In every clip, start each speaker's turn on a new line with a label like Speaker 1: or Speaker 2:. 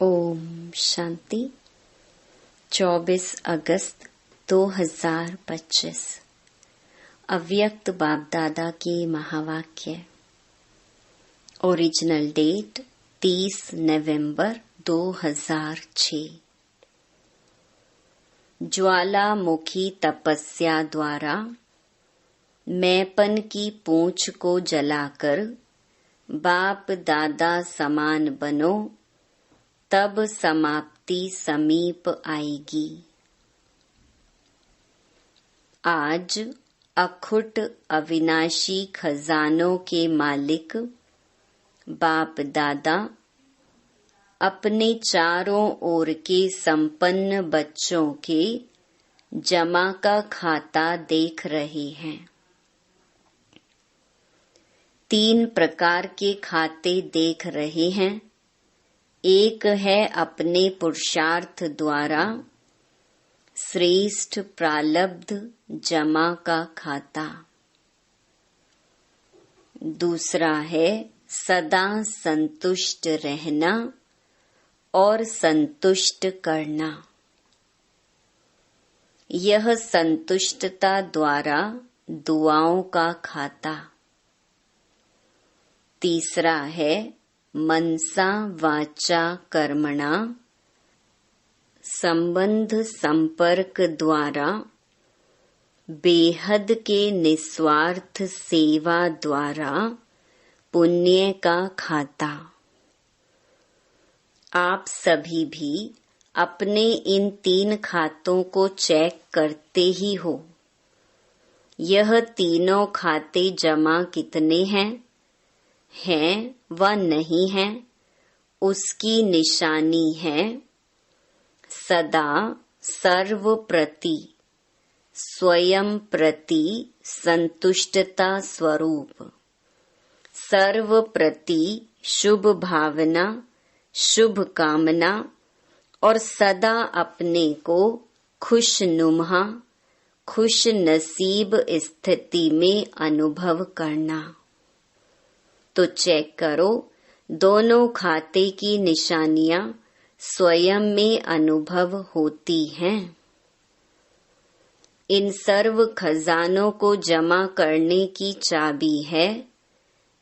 Speaker 1: ओम शांति। 24 अगस्त 2025 अव्यक्त बाप दादा की महावाक्य। ओरिजिनल डेट 30 नवंबर 2006। ज्वालामुखी तपस्या द्वारा मैंपन की पूंछ को जलाकर बाप दादा समान बनो, तब समाप्ति समीप आएगी। आज अखुट अविनाशी खजानों के मालिक बाप दादा अपने चारों ओर के संपन्न बच्चों के जमा का खाता देख रहे हैं। 3 प्रकार के खाते देख रहे हैं। एक है अपने पुरुषार्थ द्वारा श्रेष्ठ प्रालब्ध जमा का खाता। दूसरा है सदा संतुष्ट रहना और संतुष्ट करना। यह संतुष्टता द्वारा दुआओं का खाता। तीसरा है मनसा वाचा कर्मणा संबंध संपर्क द्वारा बेहद के निस्वार्थ सेवा द्वारा पुण्य का खाता। आप सभी भी अपने इन 3 खातों को चेक करते ही हो। यह तीनों खाते जमा कितने हैं व नहीं है, उसकी निशानी है सदा सर्व प्रति स्वयं प्रति संतुष्टता स्वरूप, सर्व प्रति शुभ भावना शुभ कामना और सदा अपने को खुशनुमा खुश नसीब स्थिति में अनुभव करना। तो चेक करो, दोनों खाते की निशानियां स्वयं में अनुभव होती हैं। इन सर्व खजानों को जमा करने की चाबी है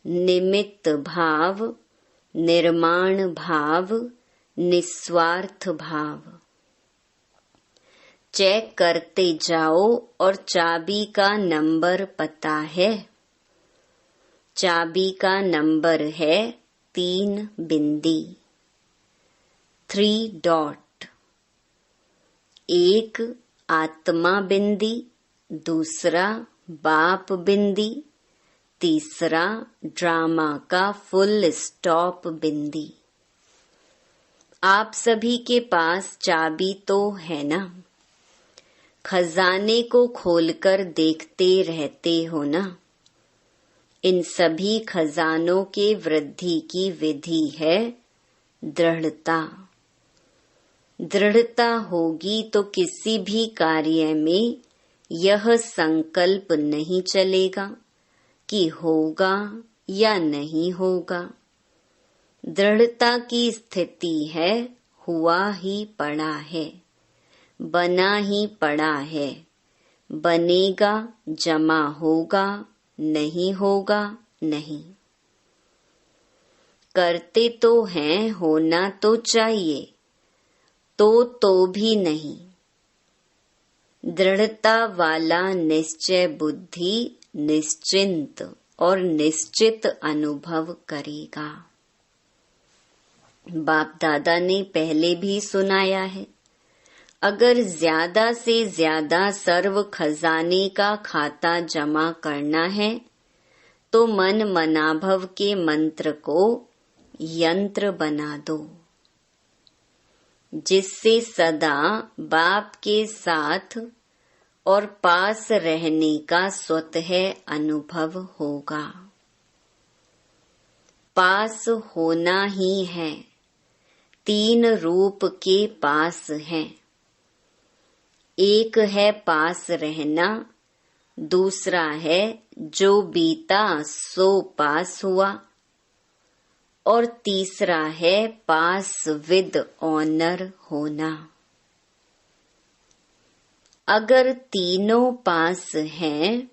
Speaker 1: निमित्त भाव, निर्माण भाव, निस्वार्थ भाव। चेक करते जाओ और चाबी का नंबर पता है। चाबी का नंबर है 3 बिंदी 3 डॉट। एक आत्मा बिंदी, दूसरा बाप बिंदी, तीसरा ड्रामा का फुल स्टॉप बिंदी। आप सभी के पास चाबी तो है ना? खजाने को खोलकर देखते रहते हो ना? इन सभी खजानों के वृद्धि की विधि है दृढ़ता। दृढ़ता होगी तो किसी भी कार्य में यह संकल्प नहीं चलेगा कि होगा या नहीं होगा। दृढ़ता की स्थिति है हुआ ही पड़ा है, बना ही पड़ा है, बनेगा, जमा होगा, नहीं होगा नहीं। करते तो हैं, होना तो चाहिए, तो भी नहीं। दृढ़ता वाला निश्चय बुद्धि निश्चिंत और निश्चित अनुभव करेगा। बाप दादा ने पहले भी सुनाया है, अगर ज्यादा से ज्यादा सर्व खजाने का खाता जमा करना है तो मन मनाभव के मंत्र को यंत्र बना दो, जिससे सदा बाप के साथ और पास रहने का स्वतः अनुभव होगा। पास होना ही है। 3 रूप के पास हैं। एक है पास रहना, दूसरा है जो बीता सो पास हुआ, और तीसरा है पास विद ऑनर होना। अगर तीनों पास हैं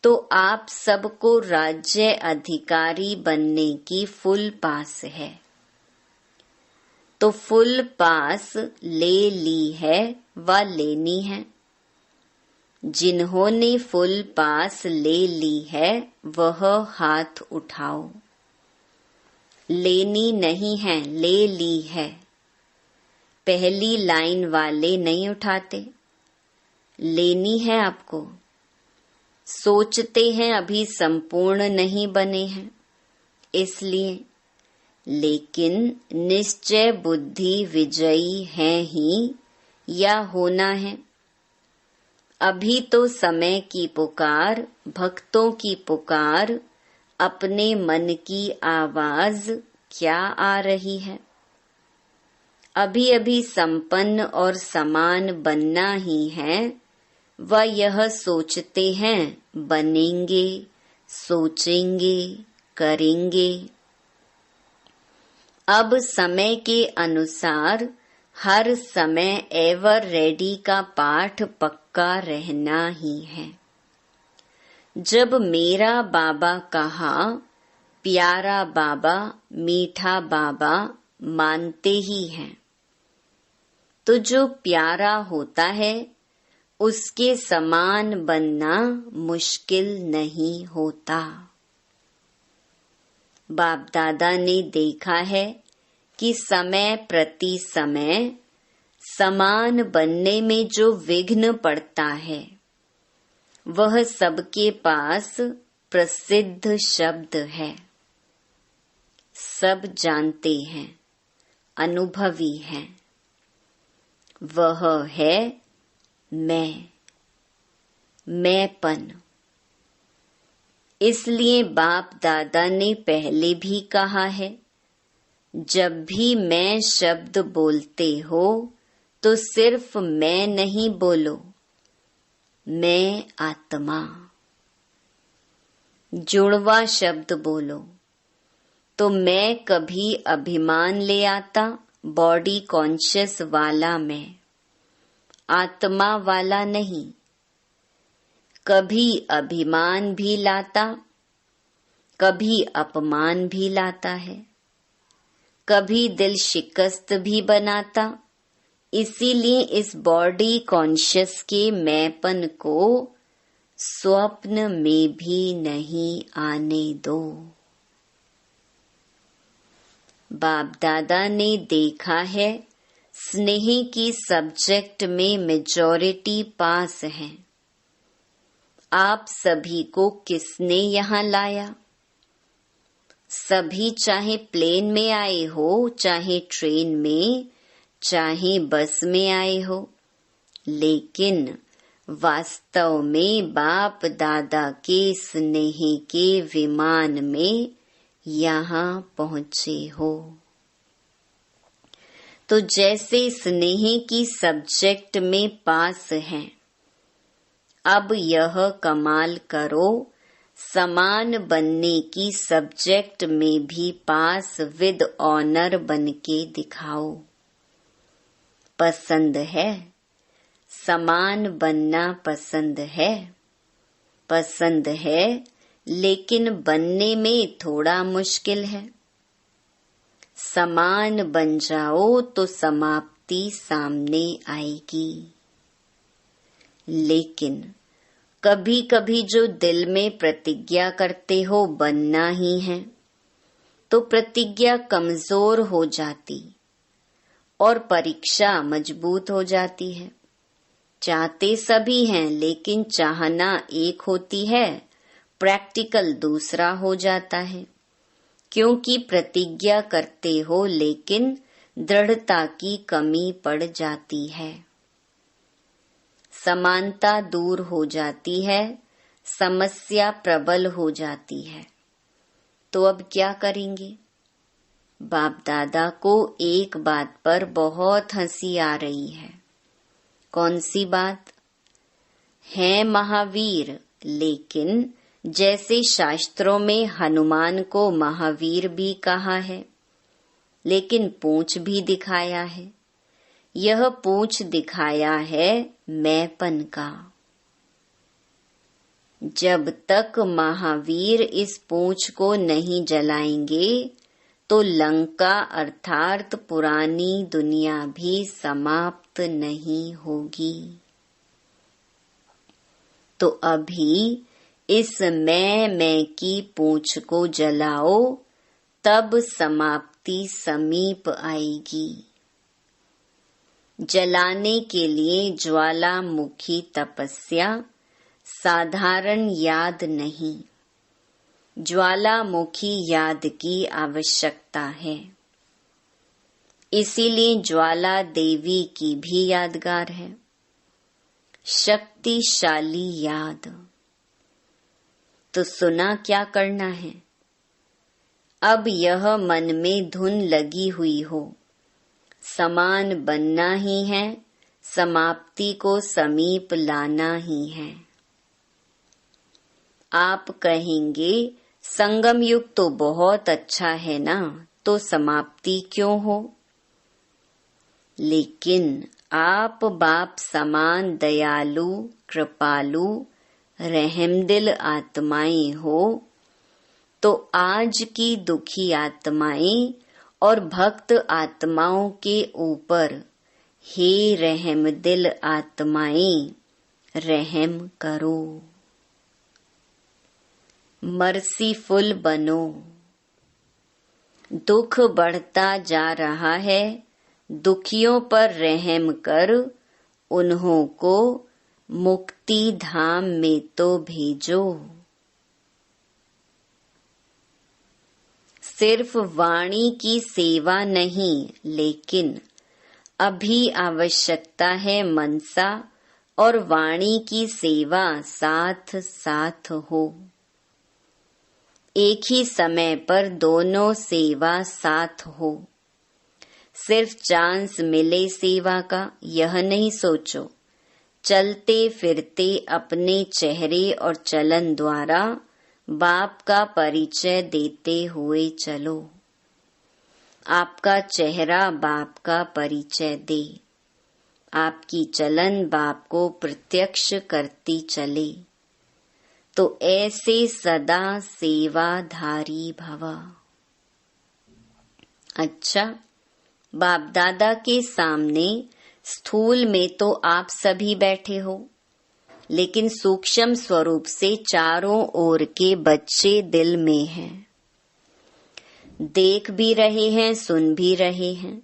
Speaker 1: तो आप सबको राज्य अधिकारी बनने की फुल पास है। तो फुल पास ले ली है व लेनी है। जिन्होंने फुल पास ले ली है वह हाथ उठाओ। लेनी नहीं है, ले ली है। पहली लाइन वाले नहीं उठाते, लेनी है आपको। सोचते हैं अभी संपूर्ण नहीं बने हैं इसलिए, लेकिन निश्चय बुद्धि विजयी है ही या होना है। अभी तो समय की पुकार, भक्तों की पुकार, अपने मन की आवाज क्या आ रही है। अभी अभी संपन्न और समान बनना ही है। वह यह सोचते हैं बनेंगे, सोचेंगे, करेंगे। अब समय के अनुसार हर समय एवर रेडी का पाठ पक्का रहना ही है। जब मेरा बाबा कहा, प्यारा बाबा, मीठा बाबा मानते ही हैं। तो जो प्यारा होता है उसके समान बनना मुश्किल नहीं होता। बाप दादा ने देखा है कि समय प्रति समय समान बनने में जो विघ्न पड़ता है वह सबके पास प्रसिद्ध शब्द है। सब जानते हैं, अनुभवी हैं। वह है मैंपन। इसलिए बाप दादा ने पहले भी कहा है, जब भी मैं शब्द बोलते हो तो सिर्फ मैं नहीं बोलो, मैं आत्मा। जुड़वा शब्द बोलो। तो मैं कभी अभिमान ले आता, बॉडी कॉन्शियस वाला मैं, आत्मा वाला नहीं। कभी अभिमान भी लाता, कभी अपमान भी लाता है, कभी दिल शिकस्त भी बनाता। इसीलिए इस बॉडी कॉन्शियस के मैंपन को स्वप्न में भी नहीं आने दो। बाप दादा ने देखा है स्नेह की सब्जेक्ट में मेजॉरिटी पास है। आप सभी को किसने यहाँ लाया? सभी चाहे प्लेन में आए हो, चाहे ट्रेन में, चाहे बस में आए हो, लेकिन वास्तव में बाप दादा के स्नेह के विमान में यहाँ पहुँचे हो। तो जैसे स्नेह की सब्जेक्ट में पास हैं, अब यह कमाल करो, समान बनने की सब्जेक्ट में भी पास विद ऑनर बन के दिखाओ। पसंद है? समान बनना पसंद है? पसंद है, लेकिन बनने में थोड़ा मुश्किल है। समान बन जाओ तो समाप्ति सामने आएगी। लेकिन कभी कभी जो दिल में प्रतिज्ञा करते हो बनना ही है, तो प्रतिज्ञा कमजोर हो जाती और परीक्षा मजबूत हो जाती है। चाहते सभी हैं, लेकिन चाहना एक होती है, प्रैक्टिकल दूसरा हो जाता है। क्योंकि प्रतिज्ञा करते हो लेकिन दृढ़ता की कमी पड़ जाती है। समानता दूर हो जाती है, समस्या प्रबल हो जाती है। तो अब क्या करेंगे? बाप दादा को एक बात पर बहुत हंसी आ रही है। कौन सी बात? हैं महावीर, लेकिन जैसे शास्त्रों में हनुमान को महावीर भी कहा है, लेकिन पूंछ भी दिखाया है। यह पूंछ दिखाया है मैंपन का। जब तक महावीर इस पूंछ को नहीं जलाएंगे तो लंका अर्थात पुरानी दुनिया भी समाप्त नहीं होगी। तो अभी इस मैं की पूंछ को जलाओ, तब समाप्ति समीप आएगी। जलाने के लिए ज्वालामुखी तपस्या साधारण याद नहीं, ज्वालामुखी याद की आवश्यकता है। इसीलिए ज्वाला देवी की भी यादगार है, शक्तिशाली याद। तो सुना क्या करना है? अब यह मन में धुन लगी हुई हो, समान बनना ही है, समाप्ति को समीप लाना ही है। आप कहेंगे संगम युग तो बहुत अच्छा है ना, तो समाप्ति क्यों हो? लेकिन आप बाप समान दयालु, कृपालु, रहमदिल आत्माएं हो, तो आज की दुखी आत्माएं और भक्त आत्माओं के ऊपर हे रहमदिल आत्माएं रहम करो, मर्सीफुल बनो। दुख बढ़ता जा रहा है, दुखियों पर रहम कर उन्हों को मुक्ति धाम में तो भेजो। सिर्फ वाणी की सेवा नहीं, लेकिन अभी आवश्यकता है मनसा और वाणी की सेवा साथ साथ हो। एक ही समय पर दोनों सेवा साथ हो। सिर्फ चांस मिले सेवा का, यह नहीं सोचो। चलते फिरते अपने चेहरे और चलन द्वारा बाप का परिचय देते हुए चलो। आपका चेहरा बाप का परिचय दे, आपकी चलन बाप को प्रत्यक्ष करती चले। तो ऐसे सदा सेवाधारी भव। अच्छा, बाप दादा के सामने स्थूल में तो आप सभी बैठे हो, लेकिन सूक्ष्म स्वरूप से चारों ओर के बच्चे दिल में हैं। देख भी रहे हैं, सुन भी रहे हैं।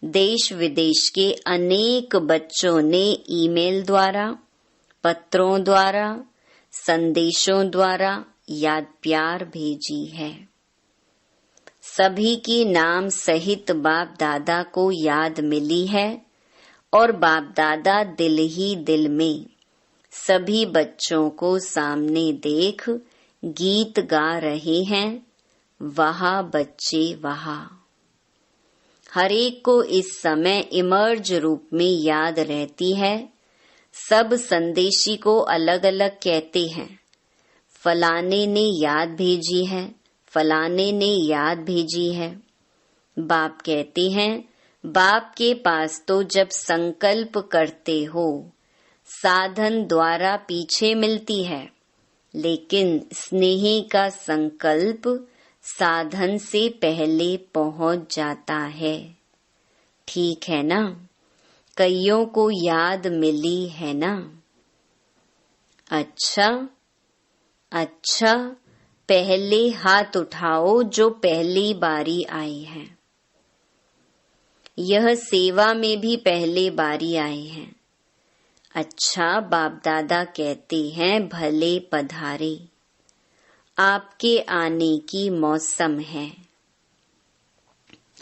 Speaker 1: देश विदेश के अनेक बच्चों ने ईमेल द्वारा, पत्रों द्वारा, संदेशों द्वारा याद प्यार भेजी है। सभी की नाम सहित बाप दादा को याद मिली है और बाप दादा दिल ही दिल में सभी बच्चों को सामने देख गीत गा रहे हैं, वहा बच्चे वहा। हर एक को इस समय इमर्ज रूप में याद रहती है। सब संदेशी को अलग अलग कहते हैं, फलाने ने याद भेजी है, फलाने ने याद भेजी है। बाप कहते हैं, बाप के पास तो जब संकल्प करते हो साधन द्वारा पीछे मिलती है, लेकिन स्नेह का संकल्प साधन से पहले पहुंच जाता है। ठीक है ना? कईयों को याद मिली है ना? अच्छा, पहले हाथ उठाओ जो पहली बारी आई है। यह सेवा में भी पहले बारी आए हैं। अच्छा, बाप दादा कहते हैं भले पधारे, आपके आने की मौसम है।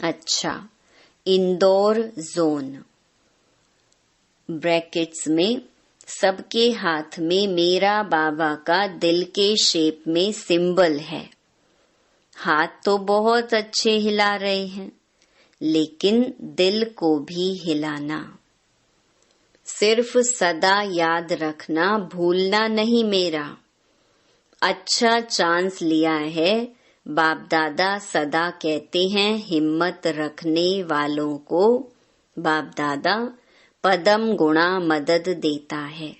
Speaker 1: अच्छा, इंदौर जोन ब्रैकेट्स में सबके हाथ में मेरा बाबा का दिल के शेप में सिंबल है। हाथ तो बहुत अच्छे हिला रहे हैं, लेकिन दिल को भी हिलाना। सिर्फ सदा याद रखना, भूलना नहीं मेरा। अच्छा चांस लिया है। बाप दादा सदा कहते हैं हिम्मत रखने वालों को बाप दादा पदम गुणा मदद देता है।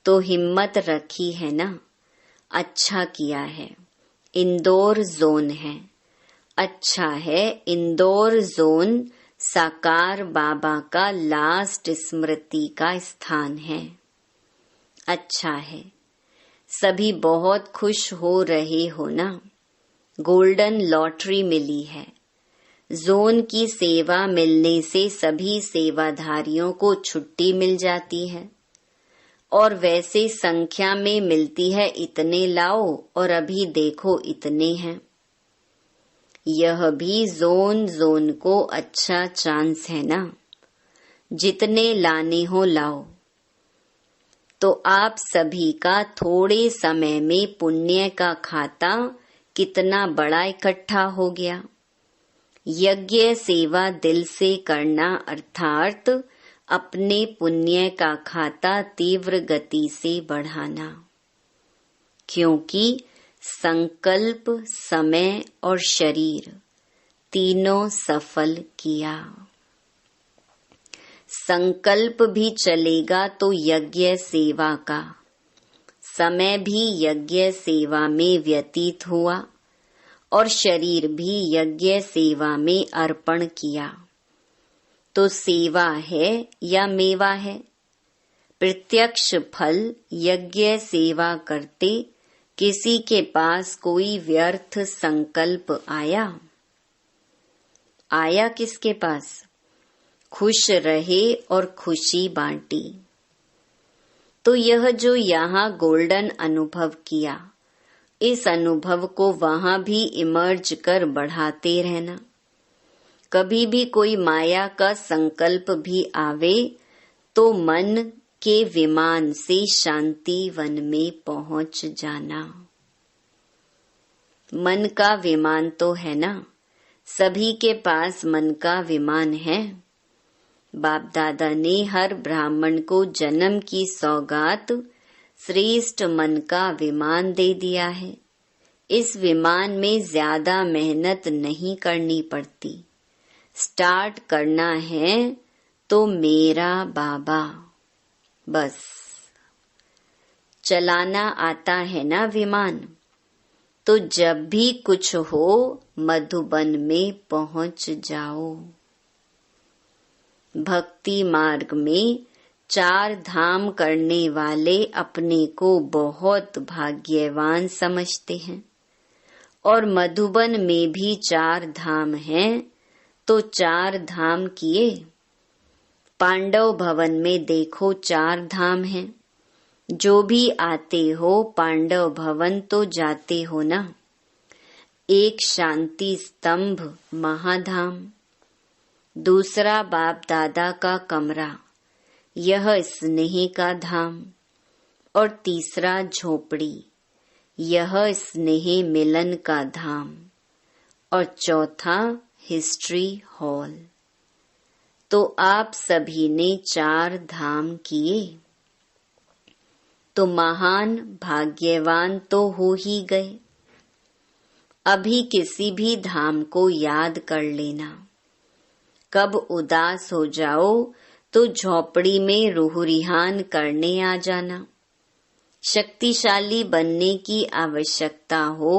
Speaker 1: तो हिम्मत रखी है ना, अच्छा किया है। इंदौर जोन है, अच्छा है। इंदौर जोन साकार बाबा का लास्ट स्मृति का स्थान है, अच्छा है। सभी बहुत खुश हो रहे हो ना, गोल्डन लॉटरी मिली है। जोन की सेवा मिलने से सभी सेवाधारियों को छुट्टी मिल जाती है और वैसे संख्या में मिलती है, इतने लाओ और अभी देखो इतने हैं। यह भी जोन को अच्छा चांस है ना, जितने लाने हो लाओ। तो आप सभी का थोड़े समय में पुण्य का खाता कितना बड़ा इकट्ठा हो गया। यज्ञ सेवा दिल से करना अर्थात अपने पुण्य का खाता तीव्र गति से बढ़ाना, क्योंकि संकल्प, समय और शरीर तीनों सफल किया। संकल्प भी चलेगा तो यज्ञ सेवा का, समय भी यज्ञ सेवा में व्यतीत हुआ और शरीर भी यज्ञ सेवा में अर्पण किया। तो सेवा है या मेवा है? प्रत्यक्ष फल यज्ञ सेवा करते किसी के पास कोई व्यर्थ संकल्प आया? आया किसके पास? खुश रहे और खुशी बांटी। तो यह जो यहाँ गोल्डन अनुभव किया, इस अनुभव को वहाँ भी इमर्ज कर बढ़ाते रहना। कभी भी कोई माया का संकल्प भी आवे तो मन के विमान से शांति वन में पहुंच जाना। मन का विमान तो है ना, सभी के पास मन का विमान है। बाप दादा ने हर ब्राह्मण को जन्म की सौगात श्रेष्ठ मन का विमान दे दिया है। इस विमान में ज्यादा मेहनत नहीं करनी पड़ती। स्टार्ट करना है तो मेरा बाबा, बस चलाना आता है ना विमान। तो जब भी कुछ हो मधुबन में पहुंच जाओ। भक्ति मार्ग में 4 धाम करने वाले अपने को बहुत भाग्यवान समझते हैं और मधुबन में भी 4 धाम हैं। तो 4 धाम किए। पांडव भवन में देखो 4 धाम हैं। जो भी आते हो पांडव भवन तो जाते हो ना। एक शांति स्तंभ महाधाम, दूसरा बाप दादा का कमरा, यह स्नेह का धाम, और तीसरा झोपड़ी, यह स्नेह मिलन का धाम, और चौथा हिस्ट्री हॉल। तो आप सभी ने 4 धाम किए, तो महान भाग्यवान तो हो ही गए। अभी किसी भी धाम को याद कर लेना। कब उदास हो जाओ तो झोपड़ी में रूह रिहान करने आ जाना। शक्तिशाली बनने की आवश्यकता हो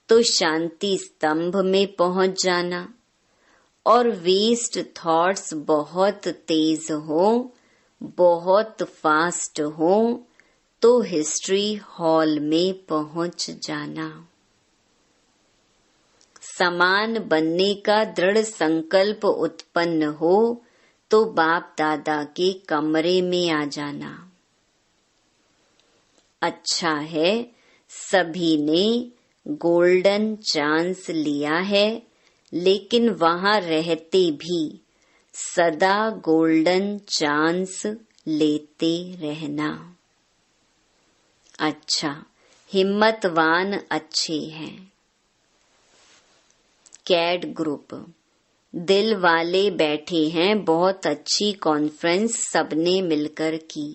Speaker 1: तो शांति स्तंभ में पहुंच जाना। और वेस्ट थॉट्स बहुत तेज हो, बहुत फास्ट हो तो हिस्ट्री हॉल में पहुंच जाना। समान बनने का दृढ़ संकल्प उत्पन्न हो तो बाप दादा के कमरे में आ जाना। अच्छा है, सभी ने गोल्डन चांस लिया है, लेकिन वहां रहते भी सदा गोल्डन चांस लेते रहना। अच्छा, हिम्मतवान अच्छे हैं। कैड ग्रुप, दिल वाले बैठे हैं, बहुत अच्छी कॉन्फ्रेंस सबने मिलकर की।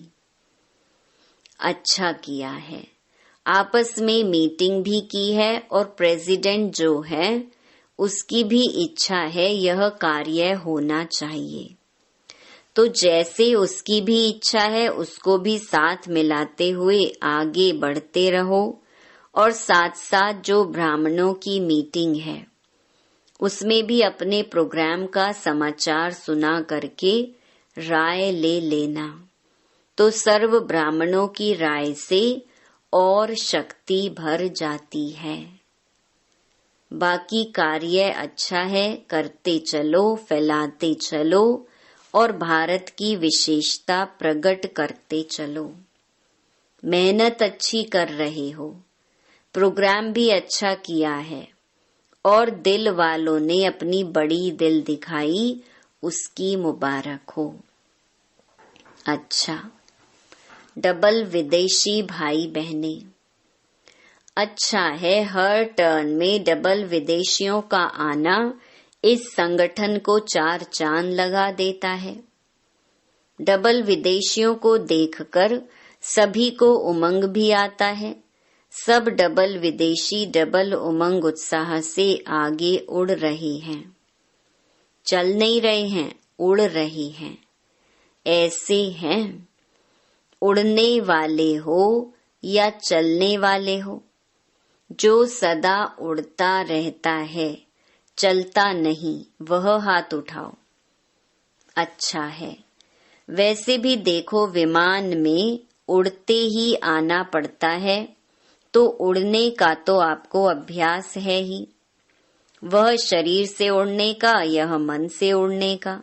Speaker 1: अच्छा किया है। आपस में मीटिंग भी की है और प्रेसिडेंट जो है उसकी भी इच्छा है यह कार्य होना चाहिए। तो जैसे उसकी भी इच्छा है उसको भी साथ मिलाते हुए आगे बढ़ते रहो और साथ साथ जो ब्राह्मणों की मीटिंग है उसमें भी अपने प्रोग्राम का समाचार सुना करके राय ले लेना। तो सर्व ब्राह्मणों की राय से और शक्ति भर जाती है। बाकी कार्य अच्छा है, करते चलो, फैलाते चलो और भारत की विशेषता प्रकट करते चलो। मेहनत अच्छी कर रहे हो, प्रोग्राम भी अच्छा किया है और दिल वालों ने अपनी बड़ी दिल दिखाई, उसकी मुबारक हो। अच्छा, डबल विदेशी भाई बहने, अच्छा है हर टर्न में डबल विदेशियों का आना इस संगठन को 4 चांद लगा देता है। डबल विदेशियों को देखकर सभी को उमंग भी आता है। सब डबल विदेशी डबल उमंग उत्साह से आगे उड़ रहे हैं। चल नहीं रहे हैं, उड़ रहे हैं। ऐसे हैं, उड़ने वाले हो या चलने वाले हो। जो सदा उड़ता रहता है, चलता नहीं, वह हाथ उठाओ। अच्छा है। वैसे भी देखो, विमान में उड़ते ही आना पड़ता है, तो उड़ने का तो आपको अभ्यास है ही। वह शरीर से उड़ने का, यह मन से उड़ने का।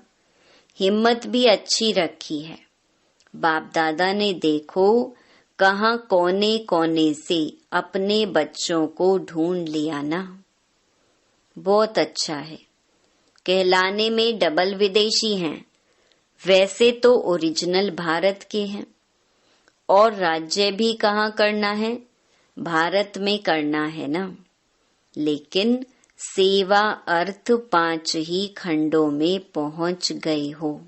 Speaker 1: हिम्मत भी अच्छी रखी है। बाप दादा ने देखो कहाँ कोने कोने से अपने बच्चों को ढूंढ लिया ना। बहुत अच्छा है। कहलाने में डबल विदेशी हैं, वैसे तो ओरिजिनल भारत के हैं। और राज्य भी कहाँ करना है? भारत में करना है ना। लेकिन सेवा अर्थ 5 ही खंडों में पहुंच गए हो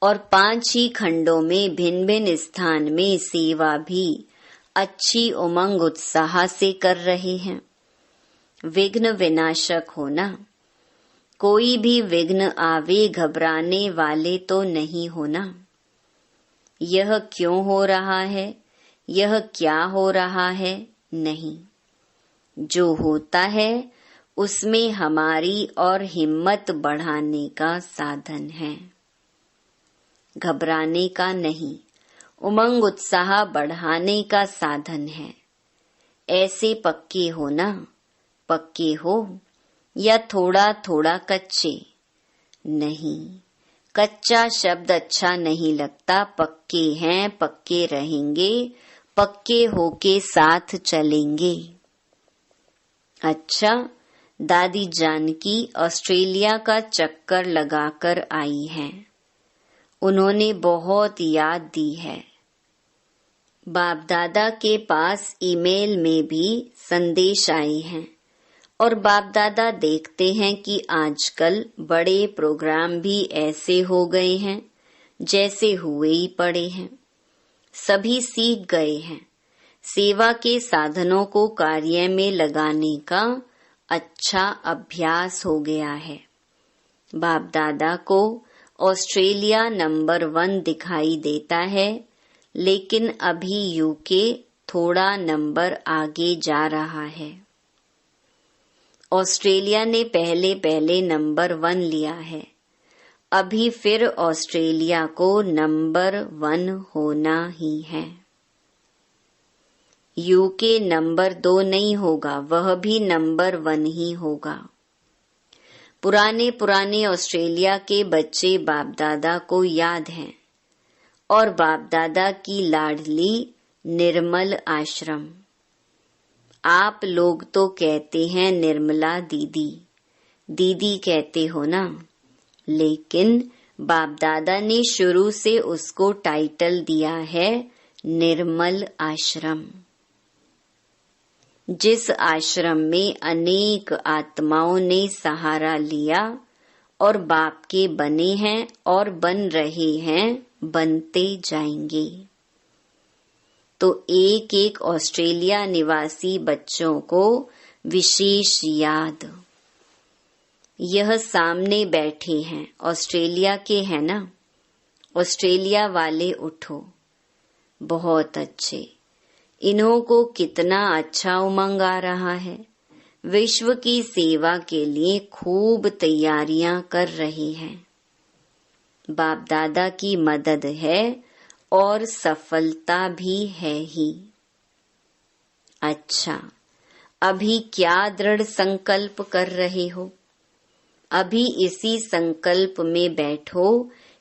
Speaker 1: और 5 ही खंडों में भिन्न भिन्न स्थान में सेवा भी अच्छी उमंग उत्साह से कर रहे हैं। विघ्न विनाशक हो ना। कोई भी विघ्न आवे घबराने वाले तो नहीं हो ना। यह क्यों हो रहा है, यह क्या हो रहा है, नहीं। जो होता है उसमें हमारी और हिम्मत बढ़ाने का साधन है, घबराने का नहीं। उमंग उत्साह बढ़ाने का साधन है। ऐसे पक्के हो ना, पक्के हो या थोड़ा थोड़ा कच्चे? नहीं, कच्चा शब्द अच्छा नहीं लगता। पक्के हैं, पक्के रहेंगे, पक्के होके साथ चलेंगे। अच्छा, दादी जानकी ऑस्ट्रेलिया का चक्कर लगाकर आई हैं। उन्होंने बहुत याद दी है। बाप दादा के पास ईमेल में भी संदेश आए हैं और बाप दादा देखते हैं कि आजकल बड़े प्रोग्राम भी ऐसे हो गए हैं जैसे हुए ही पड़े हैं। सभी सीख गए हैं। सेवा के साधनों को कार्य में लगाने का अच्छा अभ्यास हो गया है। बाप दादा को ऑस्ट्रेलिया नंबर 1 दिखाई देता है, लेकिन अभी यूके थोड़ा नंबर आगे जा रहा है। ऑस्ट्रेलिया ने पहले नंबर 1 लिया है। अभी फिर ऑस्ट्रेलिया को नंबर 1 होना ही है। यूके नंबर 2 नहीं होगा, वह भी नंबर 1 ही होगा। पुराने ऑस्ट्रेलिया के बच्चे बाप दादा को याद हैं और बाप दादा की लाडली निर्मल आश्रम। आप लोग तो कहते हैं निर्मला दीदी, दीदी कहते हो ना, लेकिन बाप दादा ने शुरू से उसको टाइटल दिया है निर्मल आश्रम। जिस आश्रम में अनेक आत्माओं ने सहारा लिया और बाप के बने हैं और बन रहे हैं, बनते जाएंगे। तो एक एक ऑस्ट्रेलिया निवासी बच्चों को विशेष याद। यह सामने बैठे हैं, ऑस्ट्रेलिया के हैं ना? ऑस्ट्रेलिया वाले उठो। बहुत अच्छे। इन्हों को कितना अच्छा उमंग आ रहा है। विश्व की सेवा के लिए खूब तैयारियां कर रही हैं। बाप दादा की मदद है और सफलता भी है ही। अच्छा, अभी क्या दृढ़ संकल्प कर रहे हो? अभी इसी संकल्प में बैठो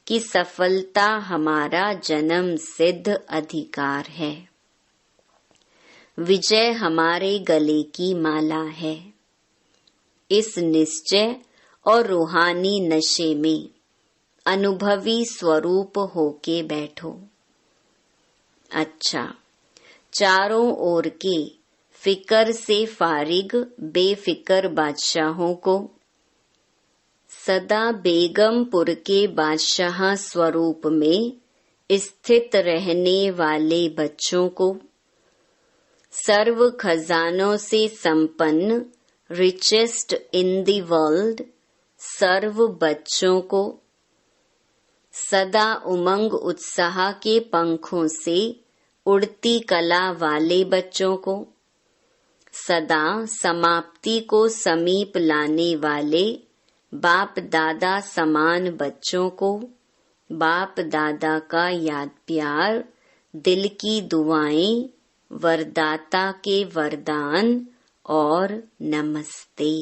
Speaker 1: कि सफलता हमारा जन्म सिद्ध अधिकार है। विजय हमारे गले की माला है। इस निश्चय और रूहानी नशे में अनुभवी स्वरूप होके बैठो। अच्छा, चारों ओर के फिकर से फारिग बेफिकर बादशाहों को, सदा बेगमपुर के बादशाह स्वरूप में स्थित रहने वाले बच्चों को, सर्व खजानों से संपन्न रिचेस्ट इन द वर्ल्ड सर्व बच्चों को, सदा उमंग उत्साह के पंखों से उड़ती कला वाले बच्चों को, सदा समाप्ति को समीप लाने वाले बाप दादा समान बच्चों को, बाप दादा का याद प्यार, दिल की दुआएं, वरदाता के वरदान और नमस्ते।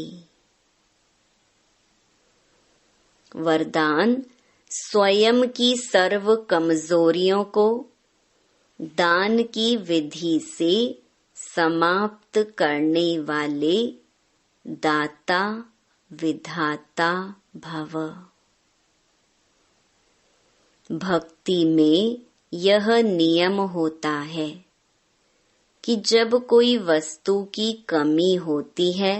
Speaker 1: वरदान स्वयं की सर्व कमजोरियों को दान की विधि से समाप्त करने वाले दाता विधाता भव। भक्ति में यह नियम होता है कि जब कोई वस्तु की कमी होती है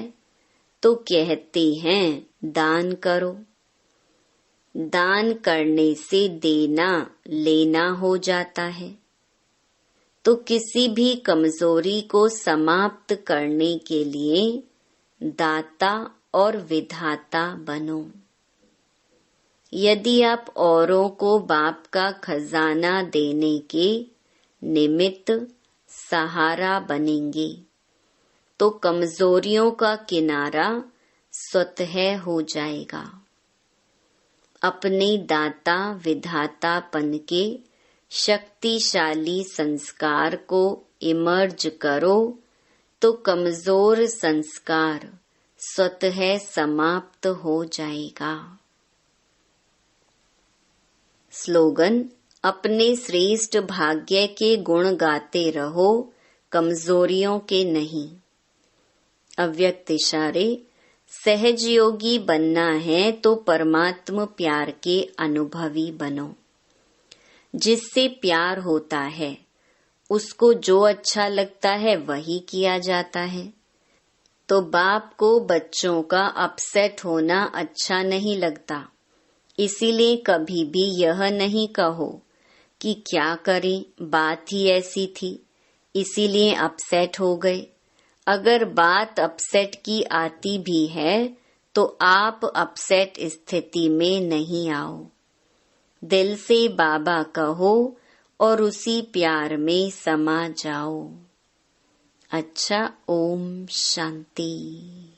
Speaker 1: तो कहते हैं दान करो। दान करने से देना लेना हो जाता है। तो किसी भी कमजोरी को समाप्त करने के लिए दाता और विधाता बनो। यदि आप औरों को बाप का खजाना देने के निमित्त सहारा बनेंगे तो कमजोरियों का किनारा स्वतः हो जाएगा। अपने दाता विधातापन के शक्तिशाली संस्कार को इमर्ज करो तो कमजोर संस्कार स्वतः समाप्त हो जाएगा। स्लोगन: अपने श्रेष्ठ भाग्य के गुण गाते रहो, कमजोरियों के नहीं। अव्यक्त इशारे: सहज योगी बनना है तो परमात्म प्यार के अनुभवी बनो। जिससे प्यार होता है उसको जो अच्छा लगता है वही किया जाता है। तो बाप को बच्चों का अपसेट होना अच्छा नहीं लगता, इसीलिए कभी भी यह नहीं कहो कि क्या करें, बात ही ऐसी थी इसीलिए अपसेट हो गए। अगर बात अपसेट की आती भी है तो आप अपसेट स्थिति में नहीं आओ। दिल से बाबा कहो और उसी प्यार में समा जाओ। अच्छा, ओम शांति।